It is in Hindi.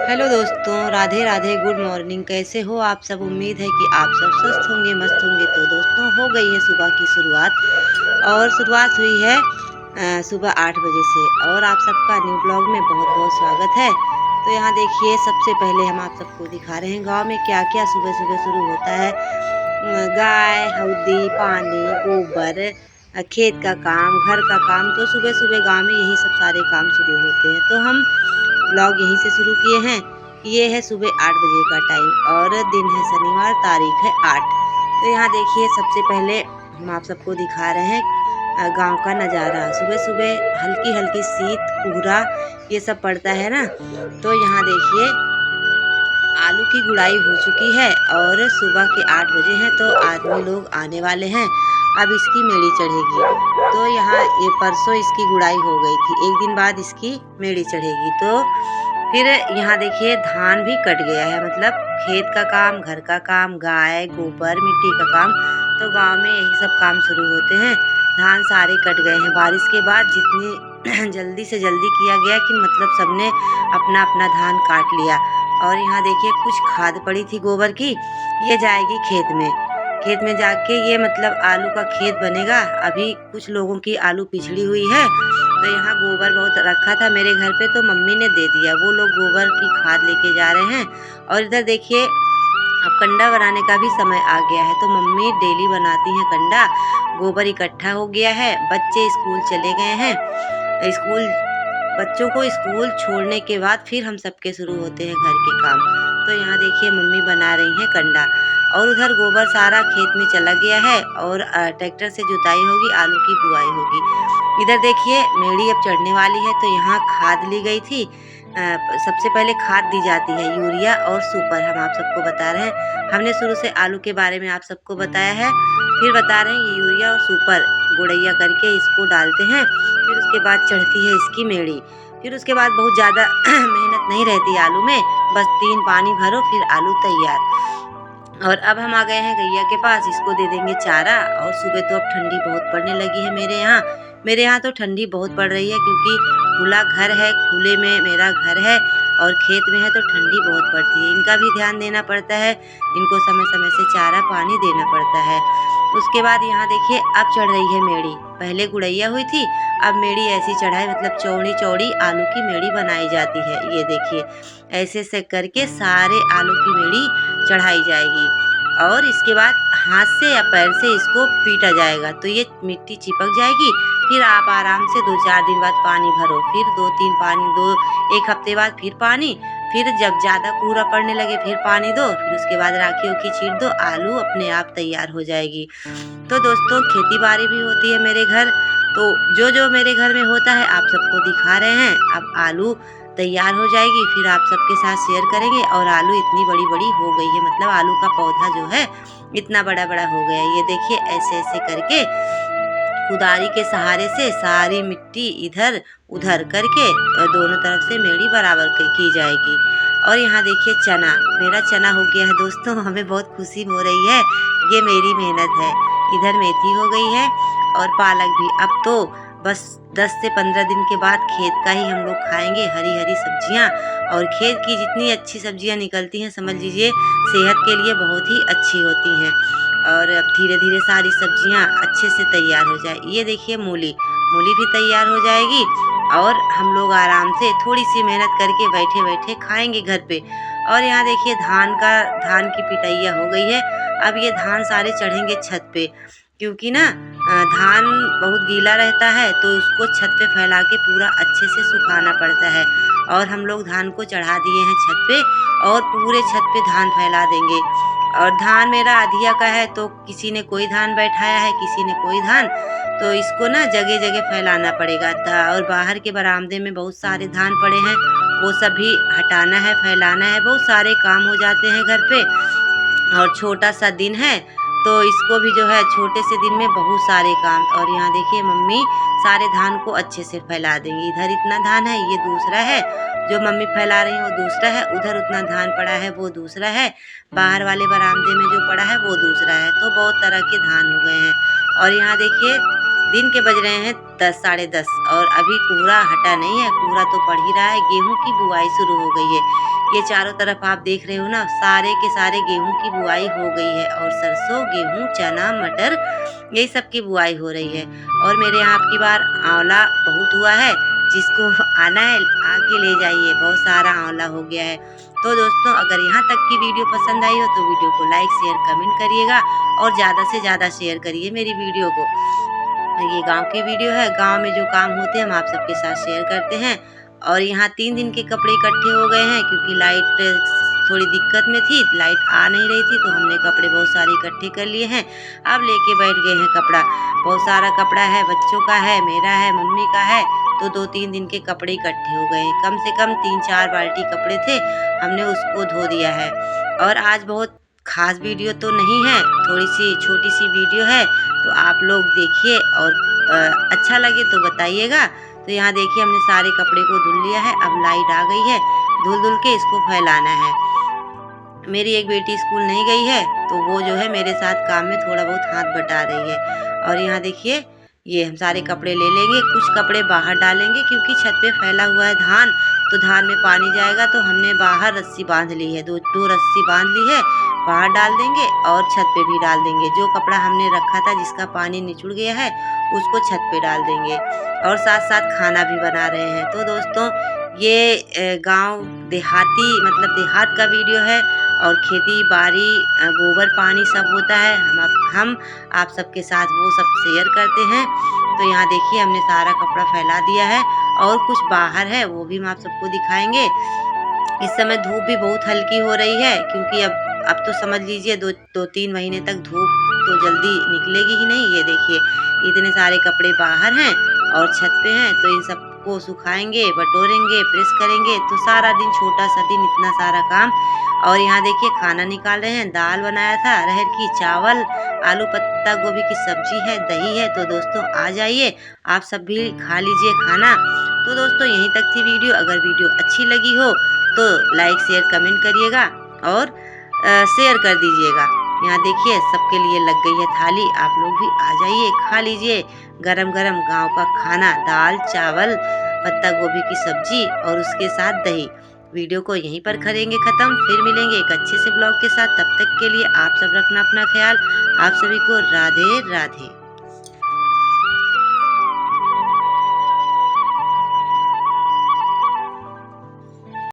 हेलो दोस्तों, राधे राधे, गुड मॉर्निंग। कैसे हो आप सब? उम्मीद है कि आप सब स्वस्थ होंगे, मस्त होंगे। तो दोस्तों, हो गई है सुबह की शुरुआत और शुरुआत हुई है सुबह 8 बजे से। और आप सबका न्यू ब्लॉग में बहुत बहुत स्वागत है। तो यहाँ देखिए, सबसे पहले हम आप सबको दिखा रहे हैं गांव में क्या क्या सुबह सुबह शुरू होता है। गाय, हल्दी, पानी, गोबर, खेत का काम, घर का काम। तो सुबह सुबह गांव में यही सब सारे काम शुरू होते हैं। तो हम ब्लॉग यहीं से शुरू किए हैं। ये है सुबह 8 बजे का टाइम और दिन है शनिवार, तारीख है 8। तो यहाँ देखिए, सबसे पहले हम आप सबको दिखा रहे हैं गांव का नज़ारा। सुबह सुबह हल्की हल्की शीत कोहरा ये सब पड़ता है ना। तो यहाँ देखिए, आलू की गुड़ाई हो चुकी है और सुबह के 8 बजे हैं। तो आदमी लोग आने वाले हैं। अब इसकी मेड़ी चढ़ेगी। तो यहाँ ये परसों इसकी गुड़ाई हो गई थी, एक दिन बाद इसकी मेड़ी चढ़ेगी। तो फिर यहाँ देखिए, धान भी कट गया है। मतलब खेत का काम, घर का काम, गाय गोबर, मिट्टी का काम। तो गांव में यही सब काम शुरू होते हैं। धान सारे कट गए हैं बारिश के बाद। जितनी जल्दी से जल्दी किया गया कि मतलब सबने अपना अपना धान काट लिया। और यहाँ देखिए, कुछ खाद पड़ी थी गोबर की, ये जाएगी खेत में। खेत में जाके ये मतलब आलू का खेत बनेगा। अभी कुछ लोगों की आलू पिछड़ी हुई है। तो यहाँ गोबर बहुत रखा था मेरे घर पे, तो मम्मी ने दे दिया। वो लोग गोबर की खाद लेके जा रहे हैं। और इधर देखिए, अब कंडा बनाने का भी समय आ गया है। तो मम्मी डेली बनाती हैं कंडा। गोबर इकट्ठा हो गया है। बच्चे स्कूल चले गए हैं। स्कूल बच्चों को स्कूल छोड़ने के बाद फिर हम सबके शुरू होते हैं घर के काम। तो यहाँ देखिए, मम्मी बना रही हैं कंडा। और उधर गोबर सारा खेत में चला गया है और ट्रैक्टर से जुताई होगी, आलू की बुआई होगी। इधर देखिए, मेड़ी अब चढ़ने वाली है। तो यहाँ खाद ली गई थी। सबसे पहले खाद दी जाती है यूरिया और सुपर। हम आप सबको बता रहे हैं, हमने शुरू से आलू के बारे में आप सबको बताया है। फिर बता रहे हैं, ये यूरिया और सुपर गुड़ैया करके इसको डालते हैं। फिर उसके बाद चढ़ती है इसकी मेड़ी। फिर उसके बाद बहुत ज़्यादा मेहनत नहीं रहती आलू में। बस 3 पानी भरो, फिर आलू तैयार। और अब हम आ गए हैं गैया के पास, इसको दे देंगे चारा। और सुबह तो अब ठंडी बहुत पड़ने लगी है मेरे यहाँ। मेरे यहाँ तो ठंडी बहुत पड़ रही है, क्योंकि खुला घर है, खुले में मेरा घर है और खेत में है। तो ठंडी बहुत पड़ती है। इनका भी ध्यान देना पड़ता है। इनको समय समय से चारा पानी देना पड़ता है। उसके बाद यहाँ देखिए, अब चढ़ रही है मेड़ी। पहले गुड़ैया हुई थी, अब मेड़ी ऐसी चढ़ाई, मतलब चौड़ी चौड़ी आलू की मेड़ी बनाई जाती है। ये देखिए, ऐसे से करके सारे आलू की मेड़ी चढ़ाई जाएगी। और इसके बाद हाथ से या पैर से इसको पीटा जाएगा, तो ये मिट्टी चिपक जाएगी। फिर आप आराम से 2-4 दिन बाद पानी भरो, फिर 2-3 पानी दो, 1 हफ्ते बाद फिर पानी। फिर जब ज़्यादा कोहरा पड़ने लगे फिर पानी दो। फिर उसके बाद राखी उखी छीट दो, आलू अपने आप तैयार हो जाएगी। तो दोस्तों, खेती बाड़ी भी होती है मेरे घर। तो जो जो मेरे घर में होता है आप सबको दिखा रहे हैं। अब आलू तैयार हो जाएगी, फिर आप सबके साथ शेयर करेंगे। और आलू इतनी बड़ी बड़ी हो गई है, मतलब आलू का पौधा जो है इतना बड़ा बड़ा हो गया है। ये देखिए, ऐसे ऐसे करके कुदारी के सहारे से सारी मिट्टी इधर उधर करके दोनों तरफ से मेड़ी बराबर की जाएगी। और यहाँ देखिए, चना, मेरा चना हो गया है दोस्तों। हमें बहुत खुशी हो रही है, ये मेरी मेहनत है। इधर मेथी हो गई है और पालक भी। अब तो बस 10 से 15 दिन के बाद खेत का ही हम लोग खाएंगे, हरी हरी सब्जियाँ। और खेत की जितनी अच्छी सब्जियाँ निकलती हैं, समझ लीजिए सेहत के लिए बहुत ही अच्छी होती हैं। और अब धीरे धीरे सारी सब्जियां अच्छे से तैयार हो जाए। ये देखिए, मूली, मूली भी तैयार हो जाएगी। और हम लोग आराम से थोड़ी सी मेहनत करके बैठे बैठे खाएंगे घर पे। और यहाँ देखिए, धान की पिटैया हो गई है। अब ये धान सारे चढ़ेंगे छत पे, क्योंकि ना धान बहुत गीला रहता है, तो उसको छत पे फैला के पूरा अच्छे से सुखाना पड़ता है। और हम लोग धान को चढ़ा दिए हैं छत पे और पूरे छत पे धान फैला देंगे। और धान मेरा अधिया का है, तो किसी ने कोई धान बैठाया है, किसी ने कोई धान। तो इसको ना जगह जगह फैलाना पड़ेगा था। और बाहर के बरामदे में बहुत सारे धान पड़े हैं, वो सब भी हटाना है, फैलाना है। बहुत सारे काम हो जाते हैं घर पे। और छोटा सा दिन है, तो इसको भी जो है छोटे से दिन में बहुत सारे काम। और यहाँ देखिए, मम्मी सारे धान को अच्छे से फैला देंगी। इधर इतना धान है, ये दूसरा है। जो मम्मी फैला रही है वो दूसरा है। उधर उतना धान पड़ा है, वो दूसरा है। बाहर वाले बरामदे में जो पड़ा है वो दूसरा है। तो बहुत तरह के धान हो गए हैं। और यहाँ देखिए, दिन के बज रहे हैं 10, साढ़े 10। और अभी कोहरा हटा नहीं है, कोहरा तो पड़ ही रहा है। गेहूं की बुआई शुरू हो गई है। ये चारों तरफ आप देख रहे हो ना, सारे के सारे गेहूं की बुआई हो गई है और सरसों, गेहूं, चना, मटर यही सब की बुआई हो रही है। और मेरे यहाँ की बार आंवला बहुत हुआ है, जिसको आना है आके ले जाइए, बहुत सारा आंवला हो गया है। तो दोस्तों अगर यहाँ तक की वीडियो पसंद आई हो तो वीडियो को लाइक शेयर कमेंट करिएगा और ज़्यादा से ज़्यादा शेयर करिए मेरी वीडियो को। ये गांव की वीडियो है, गांव में जो काम होते हैं हम आप सबके साथ शेयर करते हैं। और यहाँ 3 दिन के कपड़े इकट्ठे हो गए हैं क्योंकि लाइट थोड़ी दिक्कत में थी, लाइट आ नहीं रही थी, तो हमने कपड़े बहुत सारे इकट्ठे कर लिए हैं। अब लेके बैठ गए हैं कपड़ा, बहुत सारा कपड़ा है, बच्चों का है, मेरा है, मम्मी का है, तो 2-3 दिन के कपड़े इकट्ठे हो गए हैं। कम से कम 3-4 बाल्टी कपड़े थे, हमने उसको धो दिया है। और आज बहुत खास वीडियो तो नहीं है, थोड़ी सी छोटी सी वीडियो है, तो आप लोग देखिए और अच्छा लगे तो बताइएगा। तो यहाँ देखिए हमने सारे कपड़े को धुल लिया है, अब लाइट आ गई है, धुल के इसको फैलाना है। मेरी एक बेटी स्कूल नहीं गई है, तो वो जो है मेरे साथ काम में थोड़ा बहुत हाथ बटा रही है। और यहाँ देखिए ये हम सारे कपड़े ले लेंगे, कुछ कपड़े बाहर डालेंगे क्योंकि छत पे फैला हुआ है धान, तो धान में पानी जाएगा, तो हमने बाहर रस्सी बांध ली है, दो रस्सी बांध ली है, बाहर डाल देंगे और छत पे भी डाल देंगे। जो कपड़ा हमने रखा था जिसका पानी निचुड़ गया है उसको छत पे डाल देंगे और साथ साथ खाना भी बना रहे हैं। तो दोस्तों ये गांव देहाती मतलब देहात का वीडियो है और खेती बाड़ी गोबर पानी सब होता है, हम आप सबके साथ वो सब शेयर करते हैं। तो यहाँ देखिए हमने सारा कपड़ा फैला दिया है और कुछ बाहर है वो भी हम आप सबको दिखाएंगे। इस समय धूप भी बहुत हल्की हो रही है क्योंकि अब तो समझ लीजिए 2-3 महीने तक धूप तो जल्दी निकलेगी ही नहीं। ये देखिए इतने सारे कपड़े बाहर हैं और छत पे हैं, तो इन सबको सुखाएंगे, बटोरेंगे, प्रेस करेंगे, तो सारा दिन छोटा सा दिन इतना सारा काम। और यहाँ देखिए खाना निकाल रहे हैं, दाल बनाया था अरहर की, चावल, आलू पत्ता गोभी की सब्जी है, दही है। तो दोस्तों आ जाइए, आप सब भी खा लीजिए खाना। तो दोस्तों यहीं तक थी वीडियो, अगर वीडियो अच्छी लगी हो तो लाइक शेयर कमेंट करिएगा और शेयर कर दीजिएगा। यहाँ देखिए सबके लिए लग गई है थाली, आप लोग भी आ जाइए खा लीजिए गरम गरम गांव का खाना, दाल चावल पत्ता गोभी की सब्जी और उसके साथ दही। वीडियो को यहीं पर करेंगे खत्म, फिर मिलेंगे एक अच्छे से ब्लॉग के साथ। तब तक के लिए आप सब रखना अपना ख्याल। आप सभी को राधे राधे।